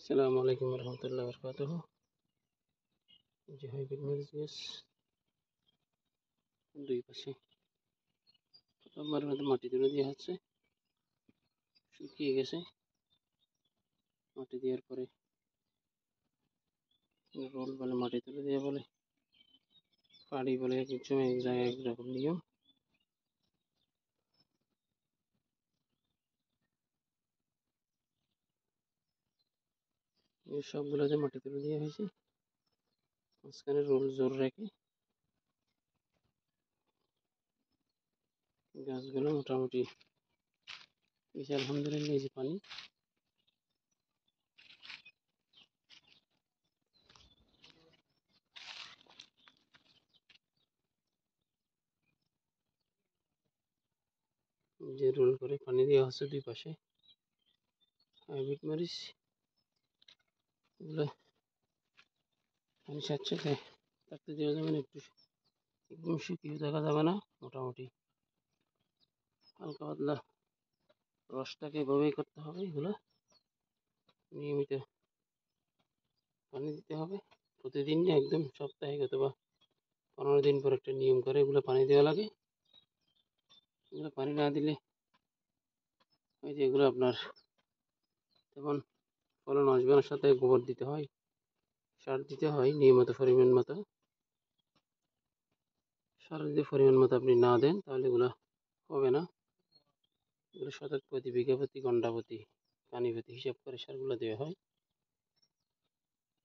আসসালামু আলাইকুম রহমতুল্লাহ বরকাতুহ। যে হাইব্রিড মরিচ গাছ দুই পাশে প্রথমবার মধ্যে মাটি তুলে দেওয়া হচ্ছে, শুকিয়ে গেছে। মাটি দেওয়ার পরে রোল বলে, মাটি তুলে দেওয়া বলে, পাড়ি বলে, এক সময় এক জায়গায় একরকম নিয়ম। এই সবগুলোতে মাটি তুলে দেওয়া হয়েছে, মাঝখানে রোল জোর রেখে গাছগুলো মোটামুটি আলহামদুলিল্লাহ। এই যে পানি, যে রোল করে পানি দেওয়া হচ্ছে দুই পাশে। হাইব্রিড মরিচ এগুলো পানি সাথে থাকতে দেওয়া যাবে না, একদম শুকিয়ে দেখা যাবে না, মোটামুটি হালকা পাতলা রসটাকে এভাবেই করতে হবে। এগুলো নিয়মিত পানি দিতে হবে প্রতিদিন, একদম সপ্তাহে অথবা 15 দিন পর একটা নিয়ম করে এগুলো পানি দেওয়া লাগে। এগুলো পানি না দিলে ওই যে এগুলো আপনার তখন ফলন আসবে না। সাথে গোবর দিতে হয়, সার দিতে হয় নিয়মিত পরিমাণ মতো। সার যদি পরিমাণ মতো আপনি না দেন তাহলে এগুলো হবে না। এগুলো শতক প্রতি, বিঘা প্রতি, ঘন্টা প্রতি, পানি প্রতি হিসাব করে সারগুলো দেওয়া হয়।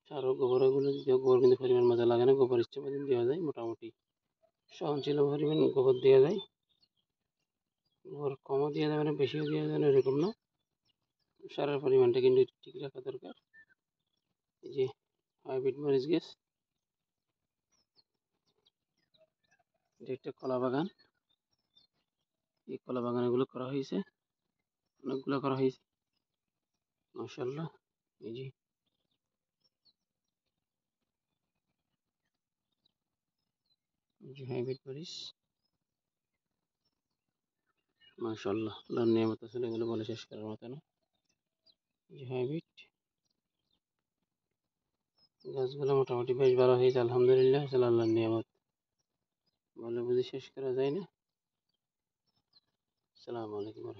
সার ও গোবরগুলো দিতে, গোবর কিন্তু পরিমাণ মতো লাগে না, গোবর ইচ্ছে মতো দেওয়া যায়। মোটামুটি সহনশীল পরিমাণ গোবর দেওয়া যায়। গোবর কমও দেওয়া যাবে না, বেশিও দেওয়া যাবে না, এরকম না। সারের পরিমাণটা কিন্তু ঠিক রাখা দরকার। এই যে হাইব্রিড মরিচ গাছ, এটা একটা কলা বাগান। এই কলা বাগান এগুলো করা হয়েছে, অনেকগুলো করা হয়েছে মাশাআল্লাহ। এই যে হাইব্রিড মরিচ মাশাআল্লাহ, আল্লাহর নিয়ামত আসলে এগুলো বলে শেষ করার মতো না। যে হাইব্রিড গাছগুলো মোটামুটি বেশ ভালো হয়েছে আলহামদুলিল্লাহ, আসলে আল্লাহর নিয়ামত বলে বুঝে শেষ করা যায় না। আসসালামু আলাইকুম।